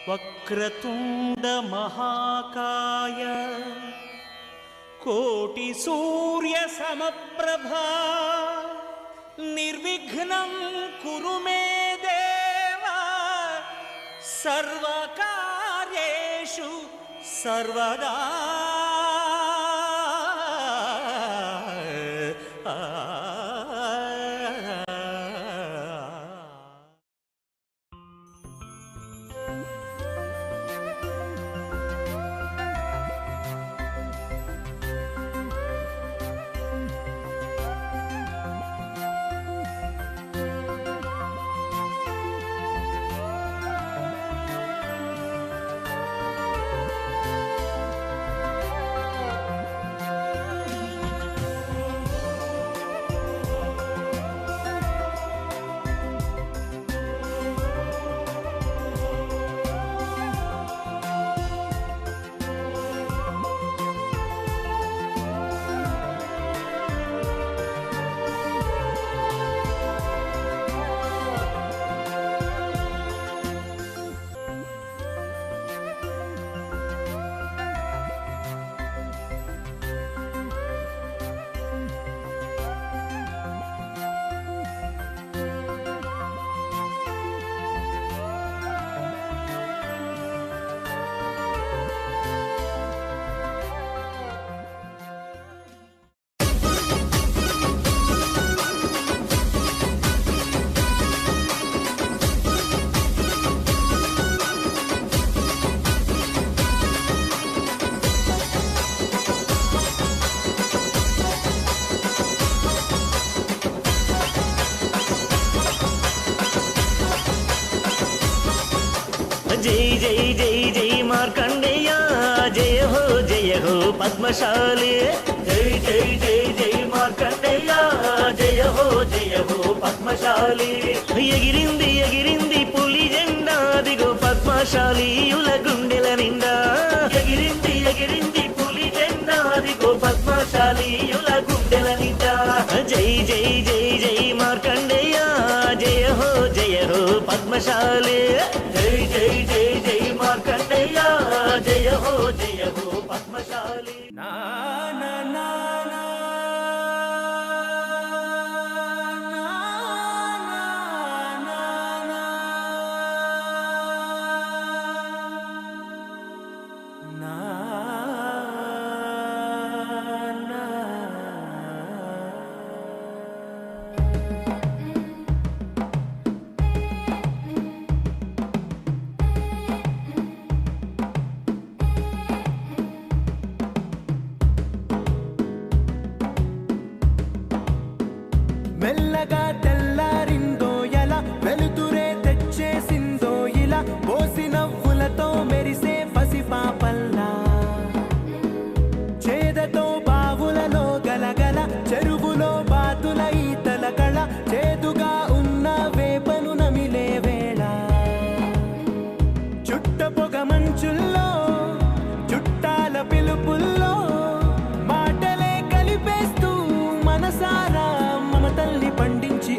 వక్రతుండ మహాకాయ కోటి సూర్య సమప్రభా నిర్విఘ్నం కురు మే దేవా సర్వకార్యేషు సర్వదా. జై జై జై జై మార్కండేయ జయ హో పద్మశాలి. జై జై జై జై మార్కండేయ జయ హో పద్మశాలి. ఎగిరింది ఎగిరింది పులి జెండా దిగో పద్మశాలీయుల గుండెల నిండా. ఎగిరింది ఎగిరింది పులి జెండా దిగో పద్మశాలీయుల గుండెల నిండా. జై జై జై జై మార్కండేయ జయ హో పద్మశాలి. జై జై జై జై మార్కండేయ జయ హో పద్మశాలి. నా నా నా నా మెల్లగా తెల్లారిందో ఎలా వెలుతురే తెచ్చేసిందో ఇలా పోసి నవ్వులతో మెరిసే పసిపాపల్లా. చేదతో బావులలో గలగల చెరువులో బాతుల ఈతల కళ చేదుగా ఉన్న వేపను నమిలే వేళ. చుట్ట పొగ మంచుల్లో చుట్టాల పిలుపుల్లో మాటలే కలిపేస్తూ మనసారా మమతల్ని పండించి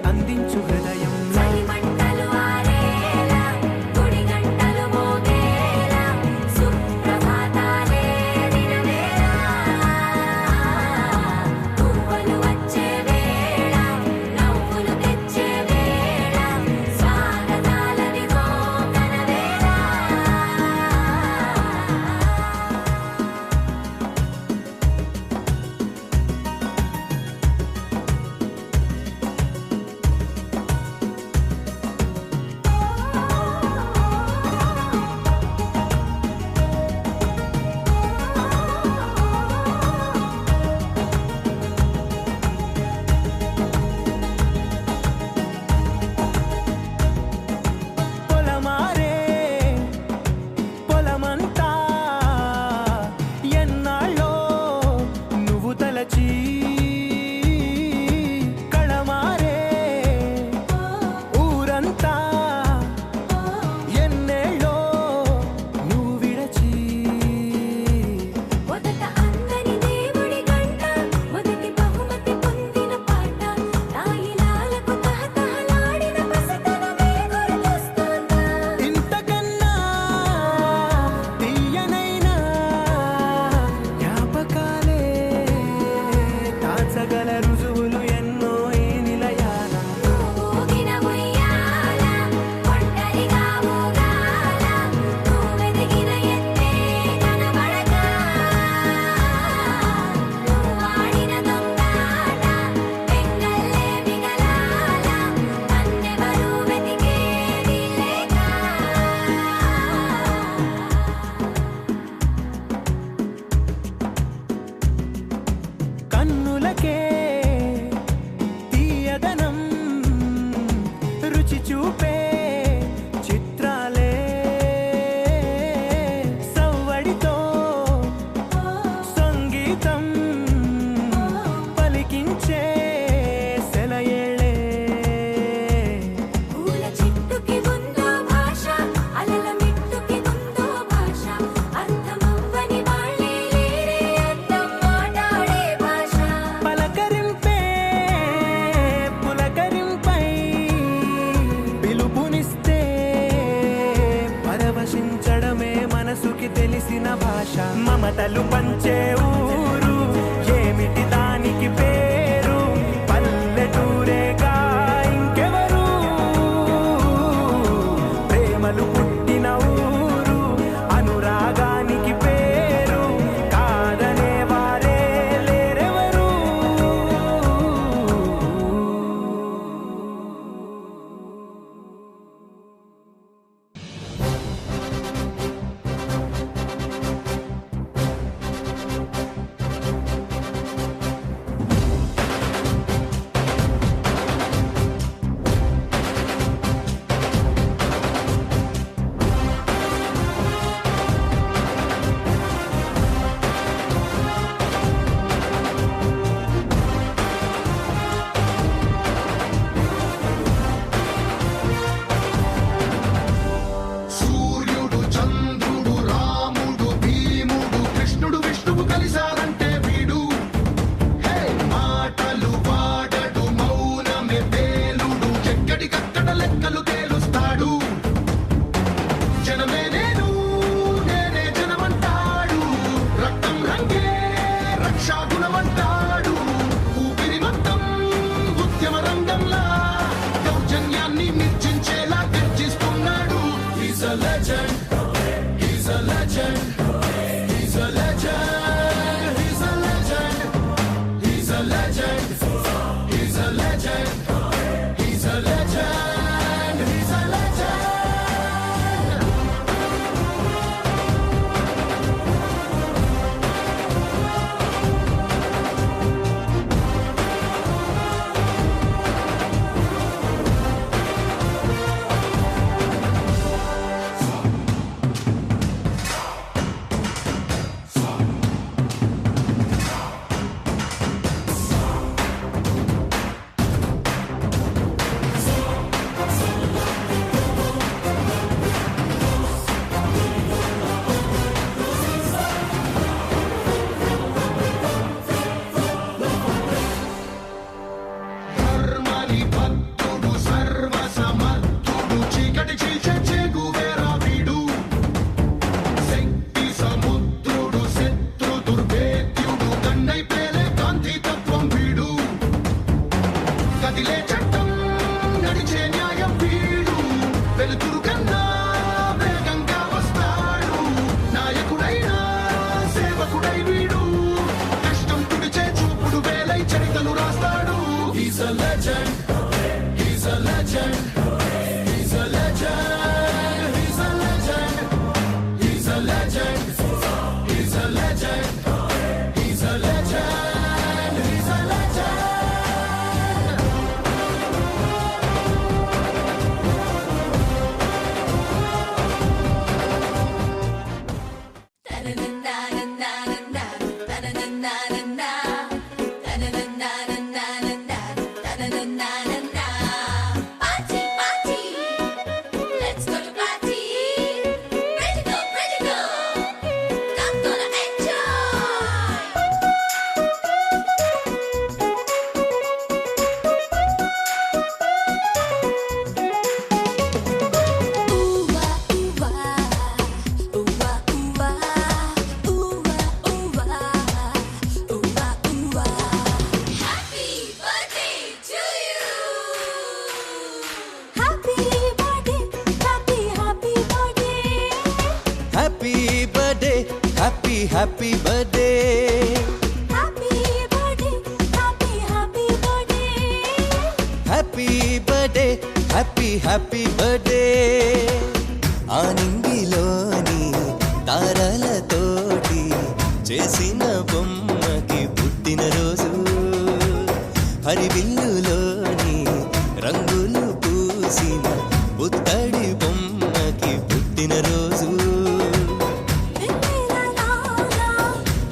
ఆశ మమతలు పంచే ఊరు ఏమిటి దానికి పేరు పల్లెటూరేగా ఇంకెవరు ప్రేమలు పుట్టిన ఊరు అనురాగానికి పేరు కాదనే వారే లేరెవరు సూర్యుడు చంద్రుడు రాముడు భీముడు కృష్ణుడు విష్ణువు కలిశారంటే వీడు హే మాటలు వాడడు మౌనమే పేలుడు ఎక్కడికక్కడ లెక్కలు తేలుస్తాడు జనమే నేను నేనే జనమంటాడు రక్తం రంగే రక్షాగుణమంటాడు ఊపిరి మొత్తం ఉద్యమ రంగంలా దౌర్జన్యాన్ని నిర్జించేలా గర్జిస్తున్నాడు He's a legend. He's a legend. He's a legend. He's a legend. He's a legend. He's a legend. He's a legend. He's a legend. ధర్మని భక్తుడు సర్వ సమర్థుడు చీకటి చీల్చే చేగువేరా వీడు శక్తి సముద్రుడు శత్రు దుర్భేద్యుడు గన్నై పేలే కాంతి తత్వం వీడు కదిలే చట్టం నడిచే న్యాయం వీడు వెలుతురు కన్నా వేగంగా వస్తాడు నాయకుడైనా సేవకుడై వీడు కష్టం తుడిచే చూపుడు వేలై చరితలు రాస్తాడు He's a legend. He's a legend. He's a legend. He's a legend. He's a legend. He's a legend. He's a legend. He's a legend. Party, party, let's go to party. Ready go, come gonna enjoy. Ooh ah, ooh ah, ooh ah, ooh ah, ooh ah, ooh ah, ooh ah, ooh ah. Happy birthday to you. Happy birthday, happy birthday. Happy birthday happy birthday Happy birthday, happy birthday. Happy birthday happy birthday ఆనందిలోని తారలతోటి చేసిన బొమ్మకి పుట్టినరోజు హరివిల్లులోని రంగులు పూసిన పుత్తడి బొమ్మకి పుట్టినరోజు వెన్నెల నాలా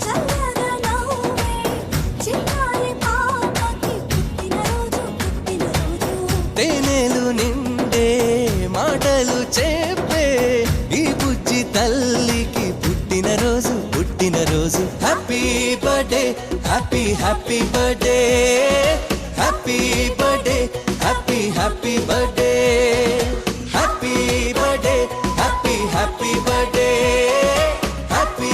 చల్లగా నవ్వే చిన్నారి పాపకి పుట్టినరోజు. తేనెలు నిండే మాటలు చెప్పే ఈ బుజ్జి తల్లికి పుట్టినరోజు happy birthday happy birthday happy birthday happy birthday happy birthday happy birthday happy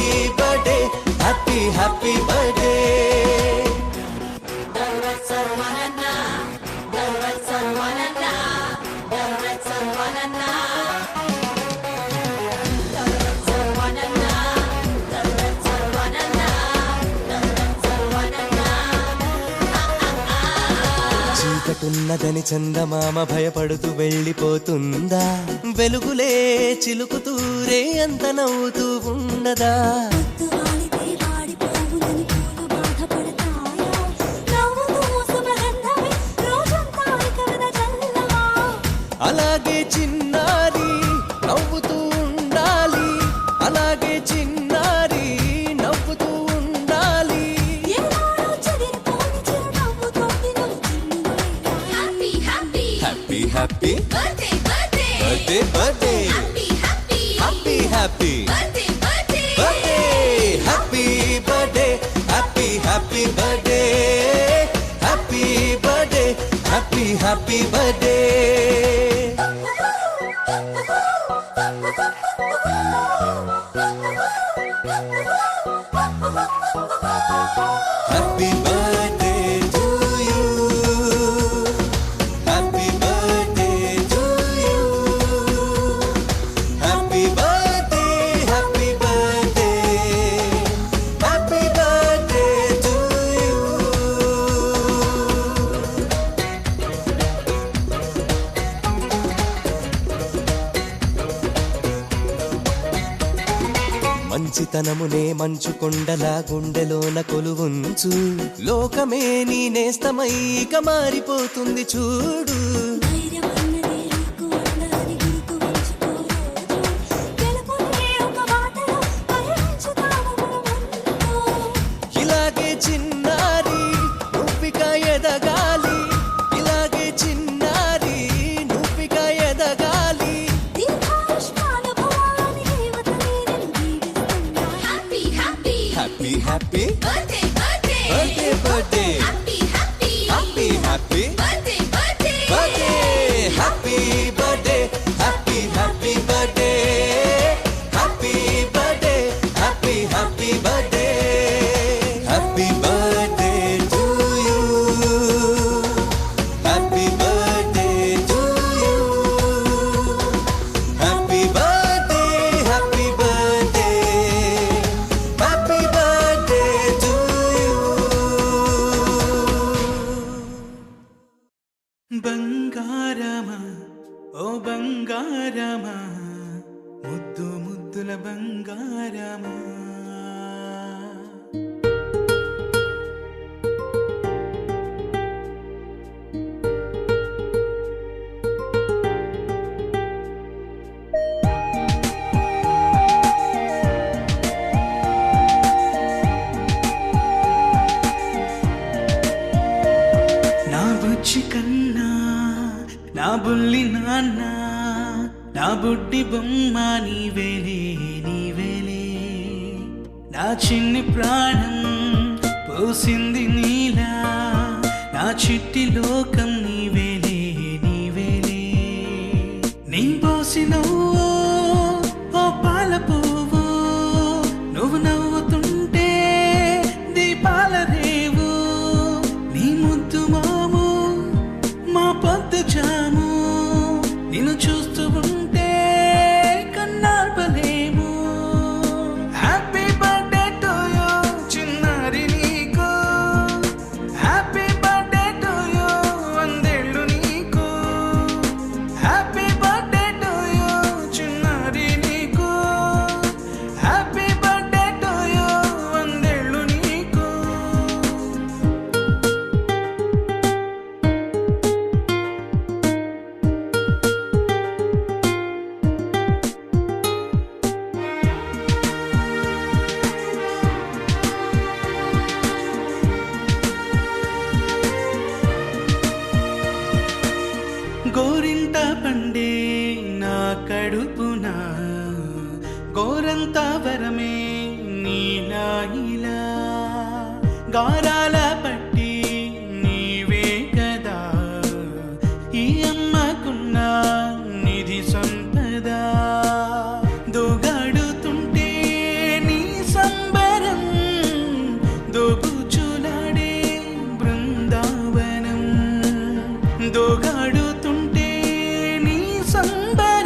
చీకటున్నదని చందమామ భయపడుతూ వెళ్ళిపోతుందా, వెలుగులే చిలుకుతూరే అంత నవ్వుతూ ఉండదా. అలాగే చిన్నారి నవ్వుతూ ఉండాలి, అలాగే చిన్నారి నవ్వుతూ ఉండాలి. Happy happy birthday birthday happy happy birthday happy birthday happy happy birthday happy birthday happy happy birthday. Happy birthday to you. Happy birthday to you. Happy birthday, happy birthday. Happy birthday to you. మంచితనమునే మంచు కొండలా గుండెలోన కొలువుంచు, లోకమే నీ నేస్తమై ఇక మారిపోతుంది చూడు. ఇలాగే చిన్నారి నువ్విక ఎదగాలి, ఇలాగే చిన్నారి నువ్విక ఎదగాలి. Happy happy birthday birthday happy happy birthday happy birthday happy happy birthday happy birthday happy happy birthday happy birthday to you. Happy birthday to you. Happy birthday happy birthday happy birthday to you. బంగారమా ఓ బంగారమా, ముద్దు ముద్దుల బంగారమా. నా బుజ్జి కన్నా నా బుల్లి నాన్న, నా బుడ్డి బొమ్మ నీవేలే నీవేలే. నా చిన్ని ప్రాణం పోసింది నీలా, నా చిట్టి లోకం నీవేలే నీవేలే. నీ పోసినవో ఓ పాల పువ్వు, నువ్వు నవ్వుతుంటే దీపాల రేవు. నీ ముద్దు మాము మా పొద్దు జాము, నిన్ను చూస్తూ ఉంటే కన్నార్పలేము. హ్యాపీ బర్త్డే టు యూ చిన్నారి నీకు, హ్యాపీ బర్త్డే టు యూ వందేళ్ళు నీకు. హ్యాపీ బర్త్డే టు యూ చిన్నారి నీకు, హ్యాపీ బర్త్డే టు యూ వందేళ్ళు నీకు. గోరింట పండే నా కడుపున, గోరంత వరమే నీలా ఇలా. గారాల పట్టి నీవే కదా ఈ అమ్మకున్న నిధి సంపద. దోగాడుతుంటే నీ సంబరం, దోబుచులాడే బృందావనం. దోగాడుతుంటే నీ సంబరం,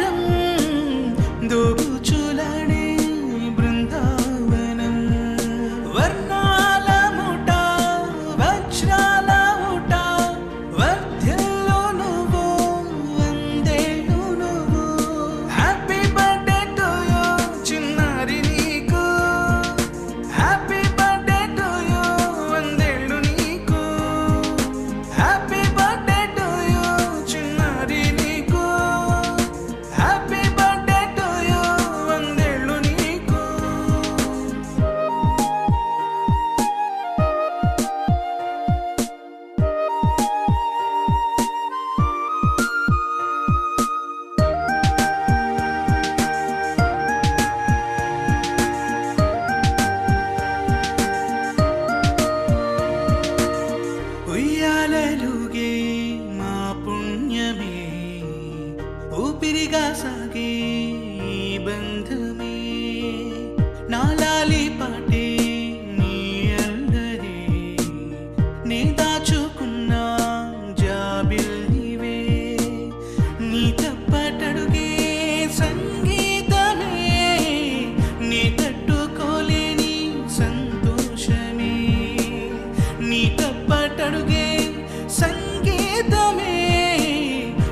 సంకేతమే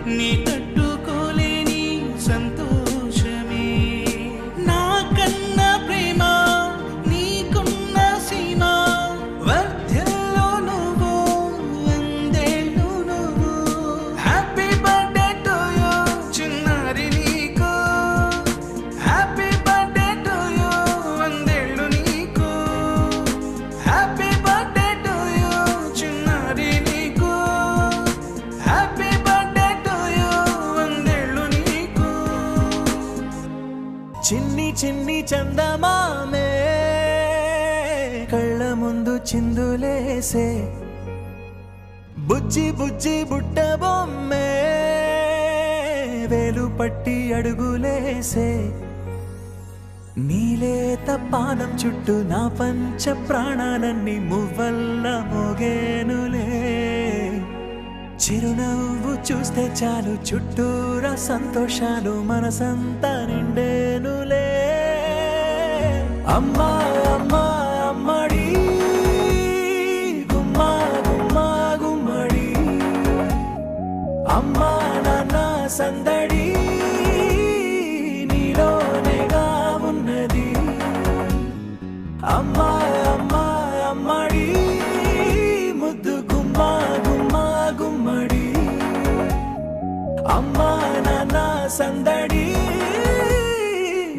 నీ తట్టుకోలేని సంతోషమే నా కన్న ప్రేమ నీకున్న సీమ వర్ధిల్లు నువ్వు వందేళ్ళు నువ్వు హ్యాపీ బర్త్డే టు యూ చిన్నారి నీకు హ్యాపీ బర్త్డే టు యూ వందేళ్ళు నీకు హ్యాపీ బర్త్డే టు యూ చిన్నారి నీకు హ్యాపీ బర్త్డే టు యూ వందేళ్ళు నీకు చిన్ని చిన్ని చందమామే కళ్ళ ముందు చిందులేసే బుజ్జి బుజ్జి బుట్ట బొమ్మే వేలు పట్టి అడుగులేసే నీలేత పానం చుట్టూ నా పంచ ప్రాణాలన్నీ మువ్వల్ల మోగేనులే చిరునవ్వు చూస్తే చాలు చుట్టూరా సంతోషాలు మనసంతా నిండేనులే అమ్మా అమ్మా అమ్మడి గుమ్మా గుమ్మా గుమ్మడి అమ్మా నాన్న సందడి నీలోనేగా ఉన్నది అమ్మా అమ్మా అమ్మడి ముద్దు గుమ్మా గుమ్మా గుమ్మడి అమ్మా నాన్న సందడి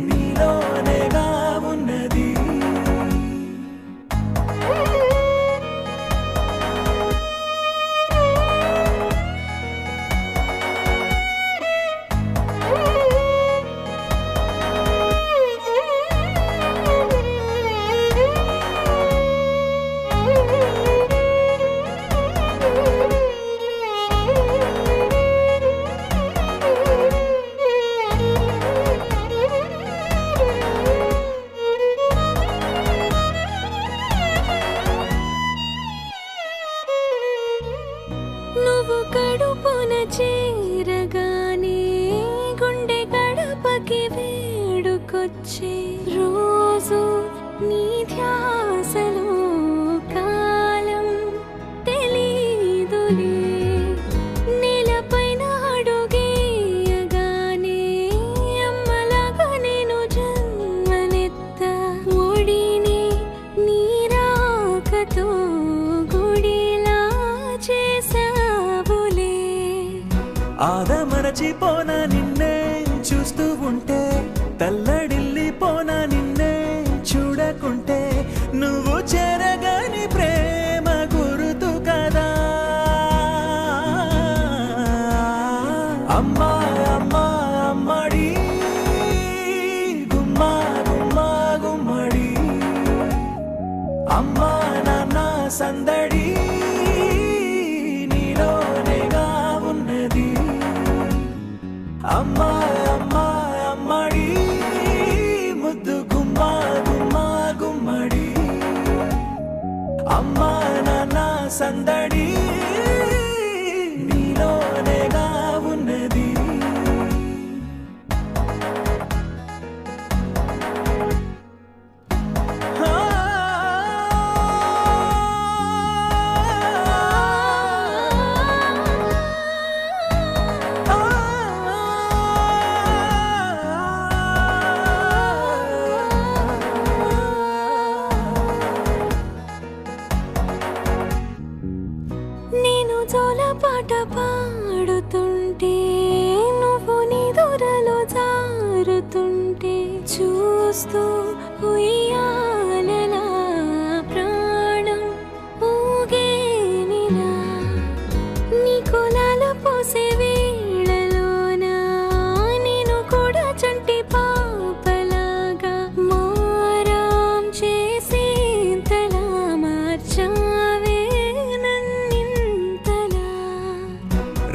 నీలోనేగా ఉన్నది నువ్వు కడుపున చేరగానే గుండె గడపకి వేడుకొచ్చే రోజు నీ ధ్యాసలో కాలం తెలీదులే నేలపైన అడుగేయగానే అమ్మలాగా నేను జన్మనెత్త ఒడిని నీ రాకతో గుడిలా చేసావులే ఆదమరచిపోన నిన్నే చూస్తూ ఉంటే తల్లడిల్లిపోన నిన్నే చూడకుంటే నువ్వు చెరగని ప్రేమ గురుతు కదా అమ్మా అమ్మా అమ్మడి గుమ్మా గుమ్మా గుమ్మడి అమ్మా నాన్న సందడి నీలోనేగా ఉన్నది అమ్మా అమ్మా అమ్మడి ముద్దు గుమ్మా గుమ్మా గుమ్మడి అమ్మా నాన్న సందడి నీలోనేగా ఉన్నది నేను జోలపాట పాడుతుంటే నువ్వు నిదురలో జారుతుంటే చూస్తూ ఉయ్యాలలా ప్రాణం ఊగేనిలా నీ కులాల పోసే వేళలోన నేను కూడా చంటి పాపలాగా మారాం చేసేంతలా మార్చావే నన్నింతలా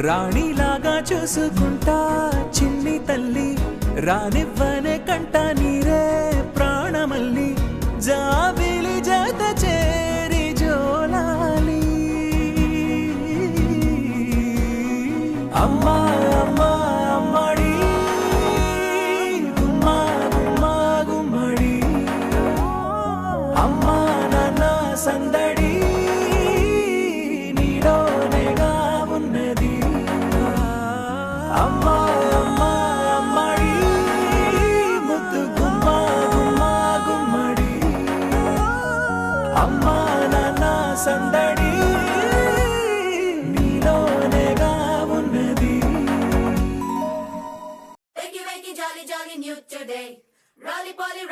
రాణిలాగా చూసుకుంటా చిన్ని తల్లి రానివ్వనే కంట నీరే ప్రాణమల్లి జాబిలి జత చేరి జోలాలి అమ్మా అమ్మా అమ్మడి గుమ్మా గుమ్మా గుమ్మడి అమ్మా నాన్న సందడి నీలోనేగా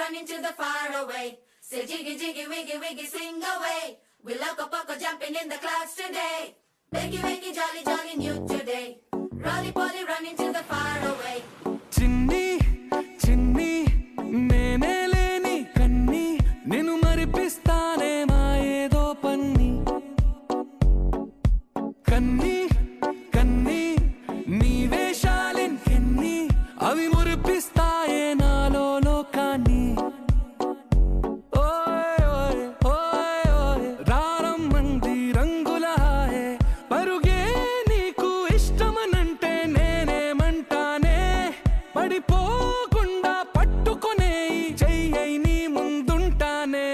running to the far away. Say jiggy, jiggy, wiggy, wiggy, sing away. We loco poco jumping in the clouds today. Wakey, wakey, jolly, jolly, new today. Rolly poly running to the far away. చిన్ని చిన్ని నేనే లేని కన్ని నేను మరిపిస్తానే మా ఏదో పన్ని కన్ని కన్ని నీ వేషాలెన్కెన్ని అవి మురిపిస్తాయే నాలో లోకాన్ని ఓయ్ ఓయ్ ఓయ్ ఓయ్ రారమ్మంది రంగుల హాయే పరుగే నీకు ఇష్టమనంటే నేనేమంటానే పడిపోకుండా పట్టుకునే చెయ్యై నీ ముందుంటానే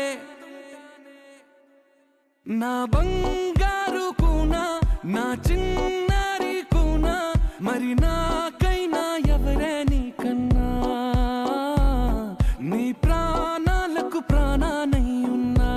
నా బంగారు కూనా నా చిన్నారి కూనా మరి నాకైనా ఎవరే నీకన్నా నీ ప్రాణాలకు ప్రాణానై ఉన్నా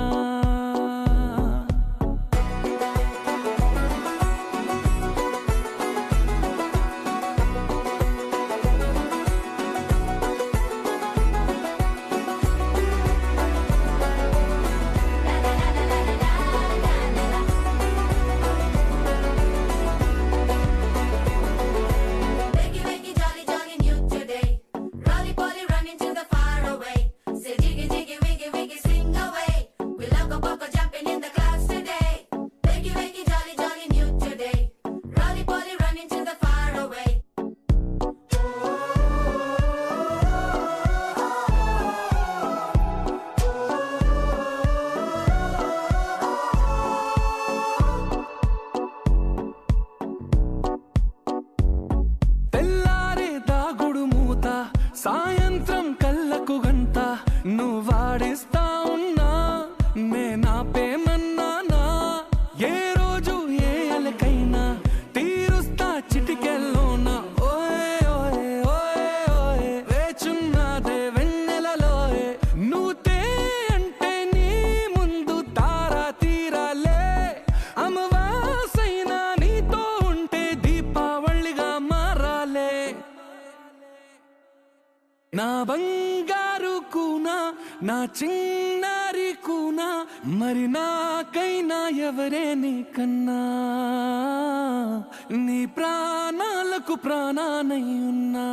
Wakey, wakey, jolly, jolly, new today. Rolly poly running to the far away. Say jiggy, jiggy, wiggy, wiggy, sing away. We loco poco jumping in the clouds today. Wakey, wakey, jolly, jolly, new today. Rolly poly running to the far away. తెల్లారే దాగుడు మూత సాయంత్రం కళ్ళకు గంట నువ్వాడిస్తా ఉన్నా నేనాపేమన్నానా ఏ రోజు ఏ అలకైనా తీరుస్తా చిటికెల్లోనా ఓయ్ ఓయ్ ఓయ్ ఓయ్ వేచున్నదే వెన్నెలలోయే నువ్వుతే అంటే నీ ముందు తారా తీరాలే అమవాసైనా నీతో ఉంటే దీపావళిగా మారాలే నా బంగారు కూనా నా చిన్నారి కూనా మరి నాకైనా ఎవరే నీకన్నా నీ ప్రాణాలకు ప్రాణానై ఉన్నా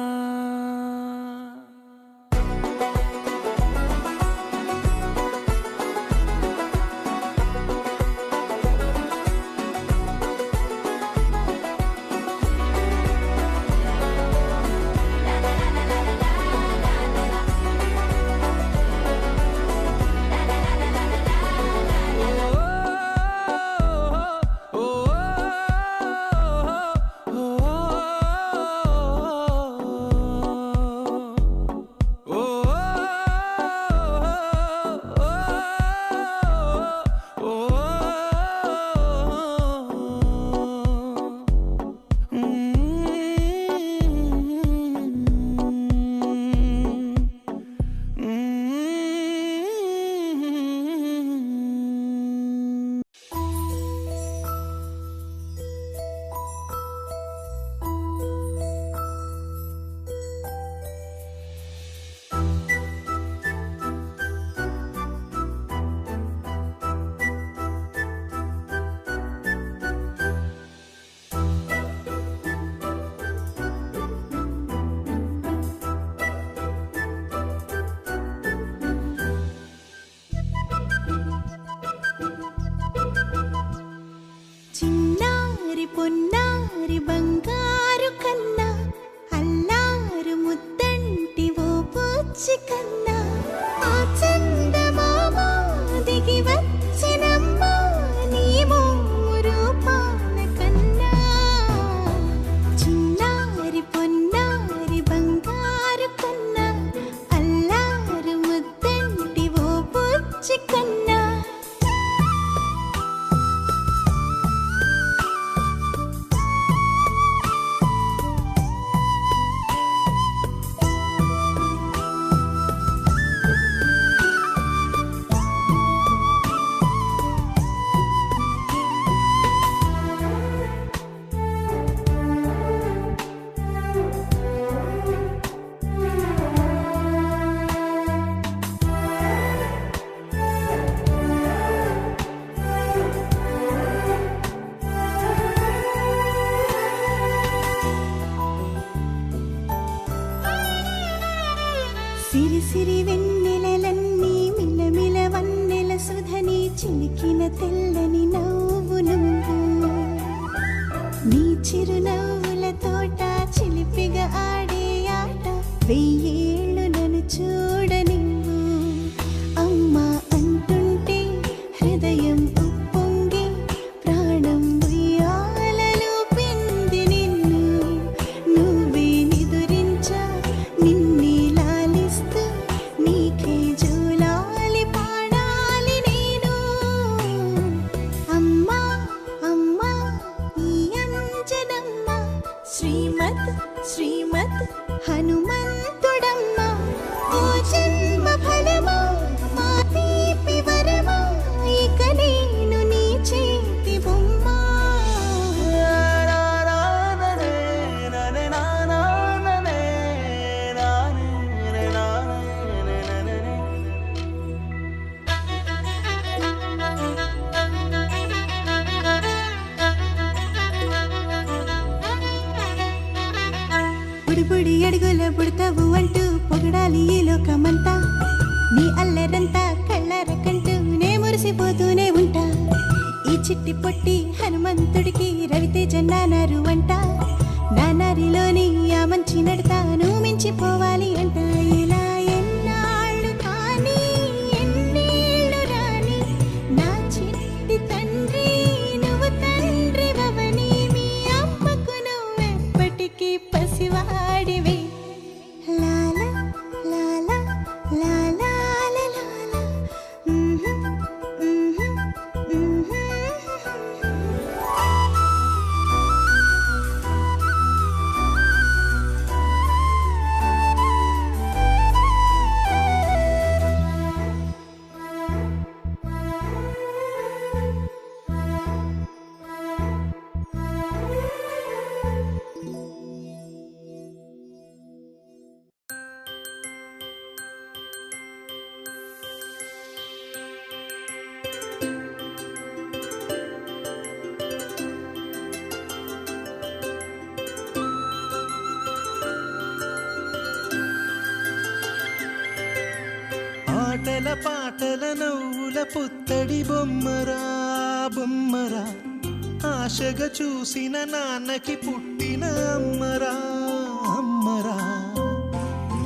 శ్రీమద్ శ్రీమద్ హనుమంతుడమ్మ ఓ జన్మ ఫలమా మా తీపి వరమా ఇక నేను నీ చేతి బొమ్మ బుడి అడుగుల బుడతావు అంటూ పొగడాలి ఈ లోకమంతా నీ అల్లరంతా కళ్ళారకంటూ నే మురిసిపోతూనే ఉంటా ఈ చిట్టి పొట్టి హనుమంతుడికి రవితేజ నానారు అంట నానారిలోని ఆ మంచి నడతాను మించిపోవాలి అంట ఇలా ఎన్నాళ్ళు కానీ ఎన్నేళ్ళు రాని నా చిట్టి తండ్రి నువ్వు తండ్రి వవని మీ అమ్మకు నువ్వెప్పటికీ పసివాడివి లాల లాల లాల లాల ఆటల పాటల నవ్వుల పుత్తడి బొమ్మరా బొమ్మరా ఆశగా చూసిన నాన్నకి పుట్టిన అమ్మరా అమ్మరా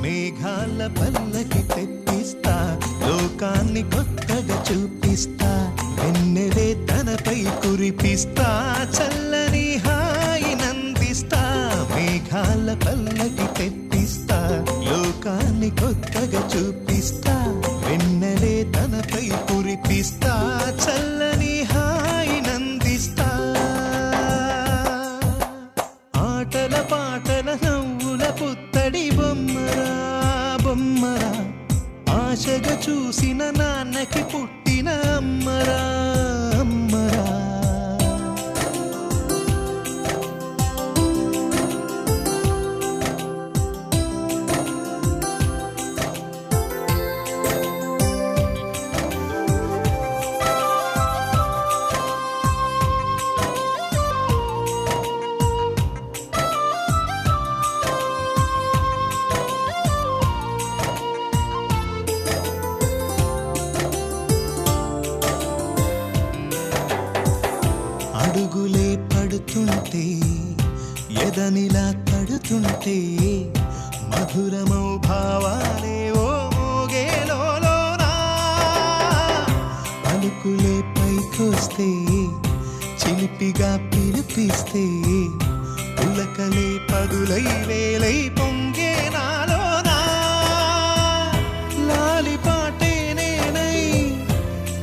మేఘాల పల్లకి తెప్పిస్తా లోకాన్ని కొత్తగా చూపిస్తా వెన్నెలే తనపై కురిపిస్తా చల్లని హాయి నందిస్తా మేఘాల పల్లకి తెప్పిస్తా లోకాన్ని కొత్తగా చూపిస్తా వెన్నెలే తనపై కురిపిస్తా చల్లని హాయి నందిస్తా ఆటల పాటల నవ్వుల పుత్తడి బొమ్మరా బొమ్మరా ఆశగా చూసిన నాన్నకి పుట్టిన అమ్మరా అమ్మరా అడుగులే పడుతుంటే ఎదనిలా తడుతుంటే మధురమౌ భావాలే ఓ మోగేలోనా పలుకులే పైకొస్తే చిలిపిగా పిలిపిస్తే పులకలే పదులై వేలై పొంగే నాలోనా లాలి పాటే నేనై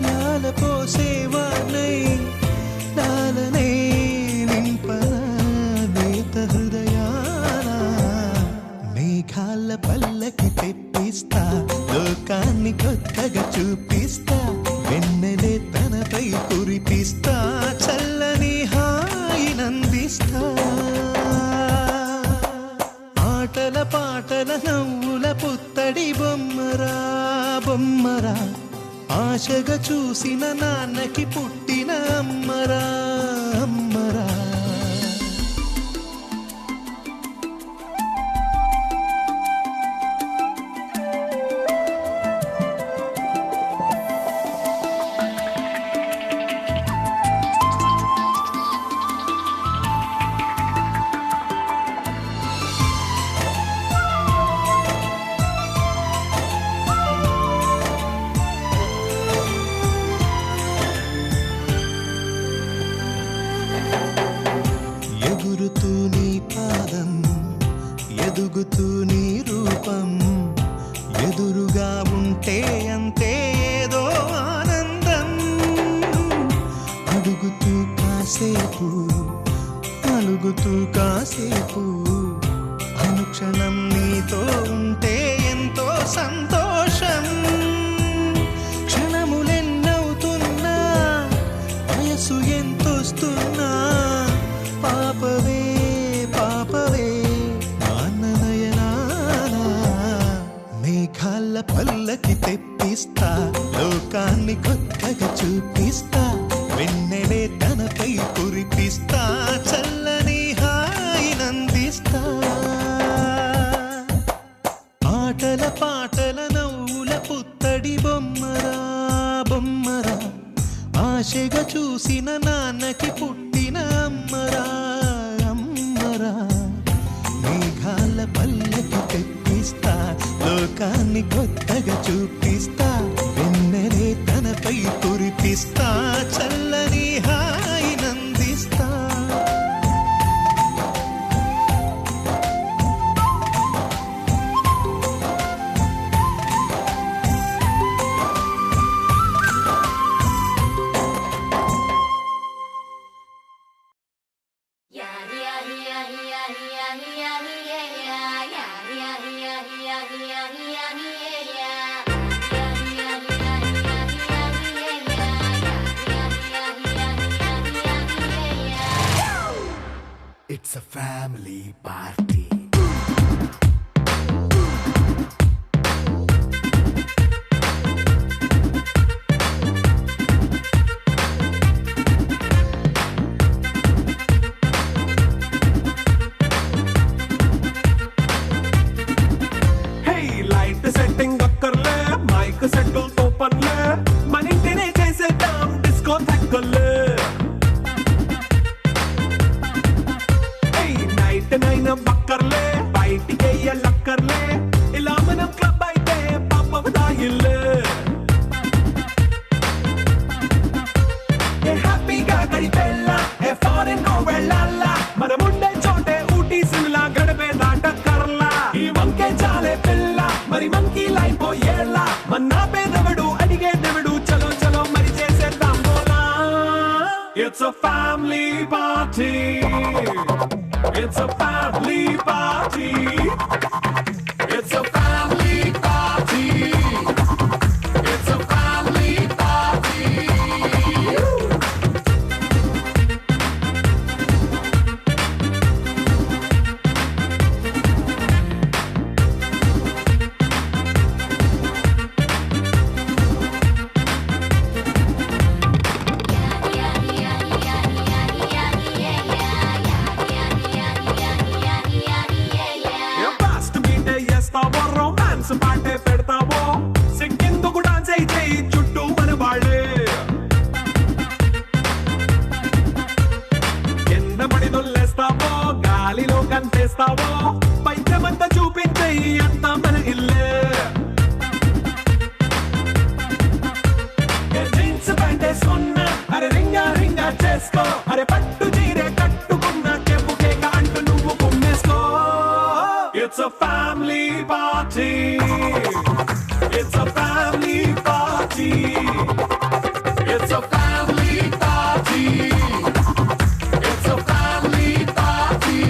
లాల పోసేవాణ్ణై లాలనే నింపనా నేత హృదయాన మేఘాల పల్లకి తెప్పిస్తా లోకాన్ని కొత్తగా చూపిస్తా వెన్నెలే తనపై కురిపిస్తా చల్లని హాయి నందిస్తా ఆటల పాటల నవ్వుల పుత్తడి బొమ్మరా బొమ్మరా ఆశగా చూసిన నాన్నకి పుట్టిన అమ్మరా అమ్మరా ఎగురుతూ నీ పాదం ఎదుగుతూ నీ రూపం ఎదురుగా ఉంటే అంతే ఏదో ఆనందం అడుగుతూ కాసేపు అలు తిరుగుతూ కాసేపు అనుక్షణం నీతో ఉంటే ఎంతో సంతోషం. క్షణములెన్నవుతున్నా వయసు ఎంతొస్తున్నా పాపవే పాపవే నాన్ననయనానా. మేఘాల పల్లకి తెప్పిస్తా, లోకాన్ని కొత్తగా చూపిస్తా, వెన్నెలే తనపై కురిపిస్తా, చల్లని హాయినందిస్తా. ఆటల పాటల నవ్వుల పుత్తడి బొమ్మరా బొమ్మరా, ఆశగా చూసిన నాన్నకి పుట్టిన అమ్మరా అమ్మరా. మేఘాల పల్లకి తెప్పిస్తా, లోకాన్ని కొత్తగా చూపిస్తా, వెన్నెలే తనపై కురిపిస్తా, చల్లని హాయినందిస్తా. It's a family party. Hey, light setting అక్కర్లే, మైక్ సెట్టులతో పనులే, మన ఇంటినే చేసేద్దాం డిస్కో థెక్కలే. నైట్ నైన్ బక్కర్లే, బయటికి లక్కర్లే, ఇలా మనం క్లబ్ అయితే పాపదాయిల్లే. హ్యాపీగా గడిపెళ్ళ ఏ ఫారెన్ కో వెళ్ళాల, మనముండే చోటే ఊటీ సిమ్లా గడిపే దాటక్కర్లా. ఈ వంకే చాలే పిల్ల, మరి మంకీ లైఫ్ ఏళ్ళ, మన్నా పేదవడు అడిగేదెవడు, చలో చలో మరి చేసేద్దాం బోలా. It's a family party. It's a family party. It's a family party. It's a family party. Romance పాటే పెడతావో, సిగ్గెందుకు డాన్స్ అయి చేయి చుట్టూ మన వాళ్ళే. కింద పడి దొల్లేస్తావో, గాలిలో కంటేస్తావో, పైద్యమంతా చూపించేయి అంతా మన ఇల్లే. జీన్స్ ప్యాంటేసుకున్నా, అరే రింగా రింగా చేసుకో, అరే పట్టు చీరే కట్టుకున్న కెప్పు కేక అంటూ నువ్వు కుమ్మేసుకో. It's a family party. It's a family party. It's a family party. It's a family party.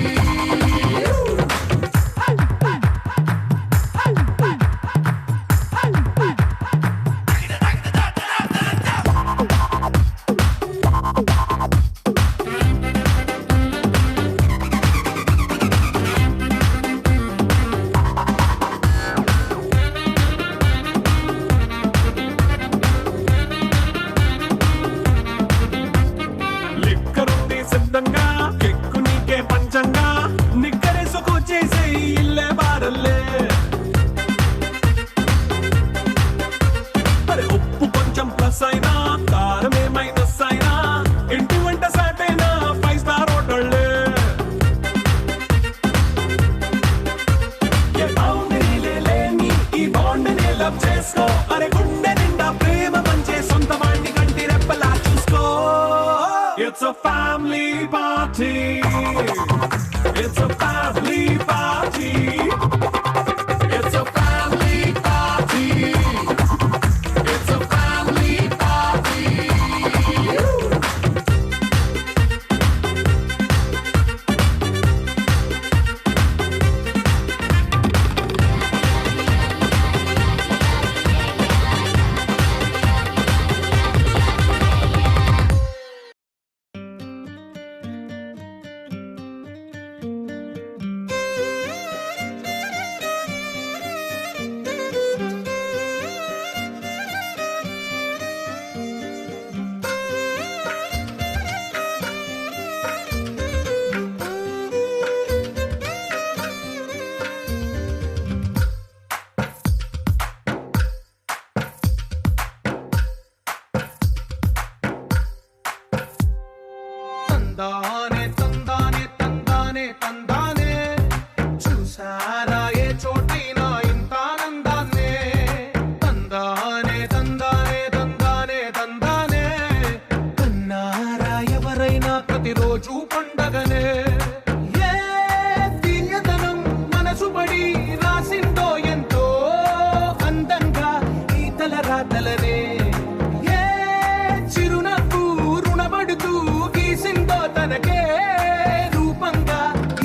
It's a family party. It's a family party. It's a family party. It's a family party. తందానే చూసారా ఏ చోటైనా ఇంత ఆనందాన్నే తందానే తందానే తందానే తందానే కన్నారా ఎవరైనా ప్రతిరోజు పండగనే ఏ తీయదనం మనసు పడి రాసిందో ఎంతో అందంగా ఈ తలరాతలనే ఏ చిరునవ్వు రుణపడుతూ గీసిందో తనకే రూపంగా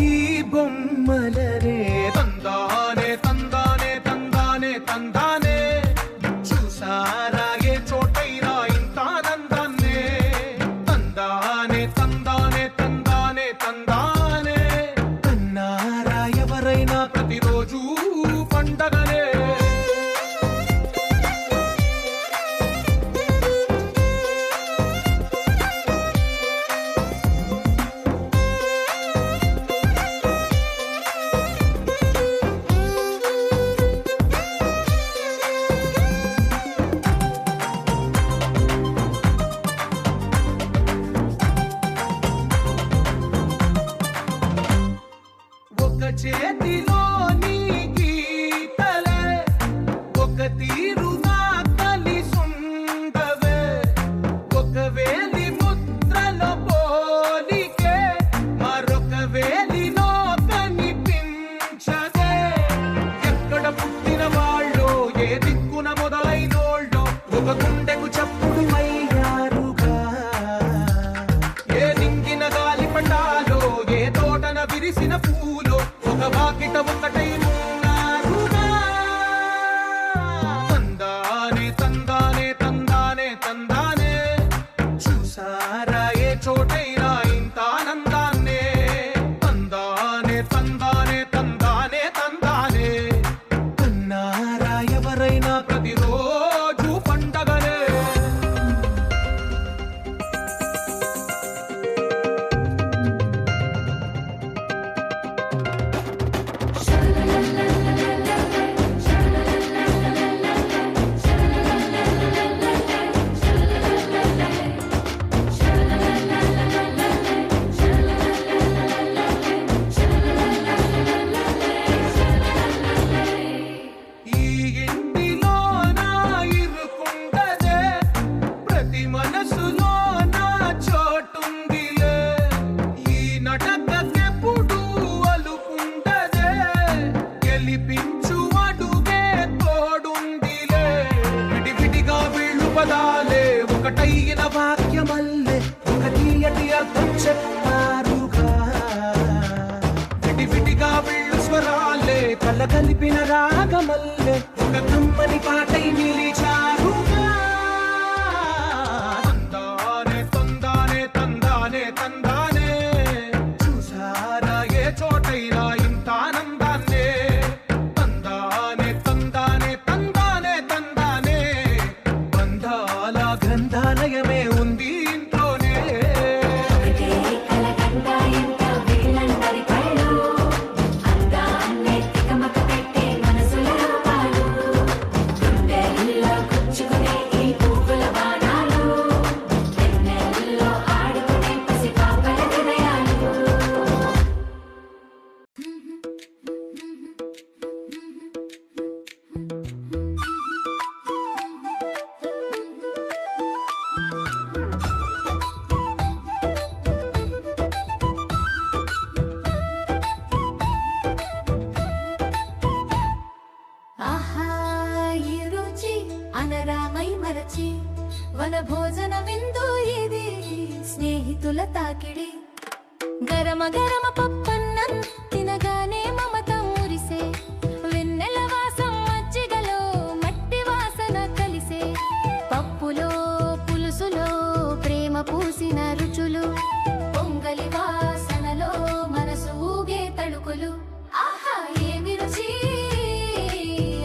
ఈ బొమ్మలనే తందానే తందానే తందానే తందానే చూసారా ఏ చోటైనా ఇంత ఆనందాన్నే తందానే తందానే తందానే తందానే కన్నారా ఎవరైనా ప్రతిరోజు పండగనే ఒక చేతిలో నీ గీతలే ఒక తీరుగా కలిసుండవే ఒక వేలి ముద్రలో పోలికే మరొక వేలిలో కనిపించదే ఎక్కడ పుట్టిన వాళ్ళో ఏ దిక్కున మొదలైనోళ్ళో ఒక గుండెకు చప్పుడు అయ్యారుగా ఏ నింగిన గాలి పండాలో ఏ తోటన విరిసిన పూలో ఒక వాకిట ఒకటై ఉన్నారుగా తందానే తందానే తందానే తందానే చూసారా ఏ చోటైనా ఇంత ఆనందాన్నే తందానే తందానే తందానే తందానే కన్నారా ఎవరైనా ప్రతిరోజు పండగనే ఈ ఇంటిలో నా ఇరుకుండదే ప్రతి మనసులో నా చోటుందిలే ఈ నటకెప్పుడు అలుకుండదే గెలిపించు అడుగే తోడుందిలే విడివిడిగా వీళ్ళు పదాలే ఒకటైన వాక్యమల్లే ఒక తీయటి అర్థం చెప్పారుగా విడివిడిగా వీళ్ళు స్వరాలే కల కలిపిన రాగమల్లే ఒక కమ్మని పాటై నిలిచారుగా తందానే తందానే తందానే తందానే చూసారా ఏ చోటైనా ఇంత ఆనందాన్నే తందానే తందానే తందానే తందానే బంధాల గ్రంథాలయమే ఉంది ఇంట్లోనే కలకండ ఎంత వీళ్ళందరి కళ్ళు అందాన్నే తికమక పెట్టే మనసుల రూపాలు గుండెల్లో గుచ్చుకునే ఈ పువ్వుల బాణాలు వెన్నెల్లో ఆడుకునే పసిపాపల హృదయాలు ఆహా ఈ రుచి అనరామై మరచి వన భోజన విందు ఇది స్నేహితుల తాకిడి గరమ గరమ పప్పన్నం తినగానే మమత మురిసే వెన్నెల వాసం మజ్జిగలో మట్టి వాసన కలిసే పప్పులో పులుసులో ప్రేమ పూసిన రుచులు పొంగలి వాసనలో మనసు ఊగే తళుకులు ఆహా ఏమి రుచి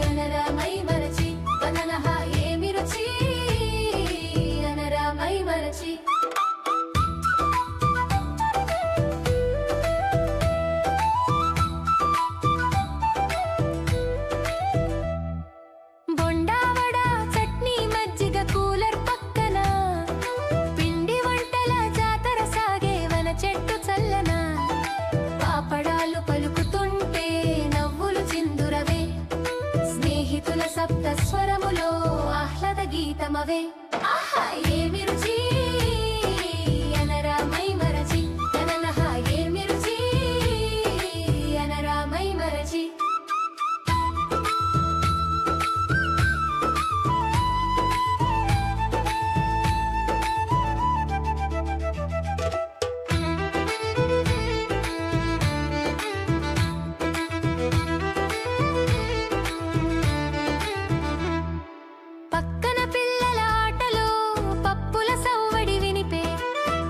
అనరామై మరచి వననహ ఏమి రుచి అనరామై మరచి సొంతమవే ఆహా ఏమి రుచి అనరామై మరచి అననహ ఏమి రుచి అనరామై మరచి పక్కన పిల్లల ఆటలో పప్పుల సవ్వడి వినిపే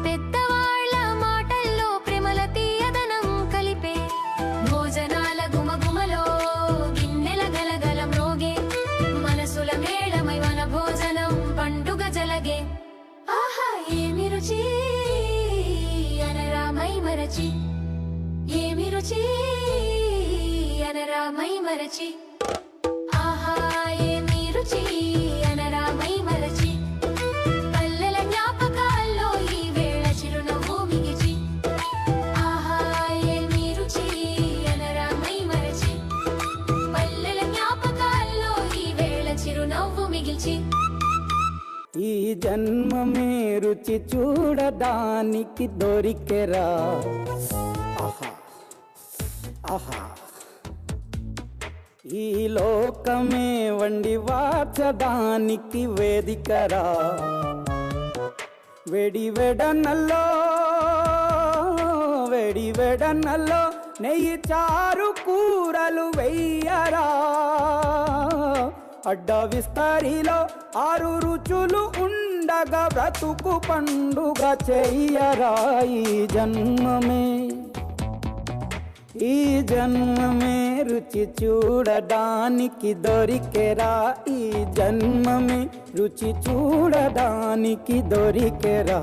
పెద్దవాళ్ల మాటల్లో ప్రేమల తీయదనం కలిపే భోజనాల గుమగుమలో గిన్నెల గలగల మ్రోగే మనసుల మేళమై వన భోజనం పండుగ జలగే ఆహా ఏమి రుచి అనరామై మరచి ఏమి రుచి అనరామై మరచి ఆహా ఏమి రుచి అనరామై మరచి పల్లెల జ్ఞాపకాల్లో ఈ వేళ చిరునవ్వు మిగిచి ఆహా ఏమి రుచి అనరామై మరచి పల్లెల జ్ఞాపకాల్లో ఈ వేళ చిరునవ్వు మిగిల్చి ఈ జన్మమే రుచి చూడడానికి దొరికెరా ఆహా ఆహా ఈ లోకమే వండి వార్చడానికి వేదికరా వెడి వెడనల్లో నెయ్యి చారు కూరలు వెయ్యరా అడ్డ విస్తరిలో 6 రుచులు ఉండగా బ్రతుకు పండుగ చెయ్యరా ఈ జన్మమే రుచి చూడడానికి దొరికెరా ఈ జన్మమే రుచి చూడడానికి దొరికెరా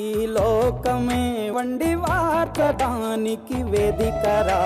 ఈ లోకమే వండి వార్చడానికి వేదికరా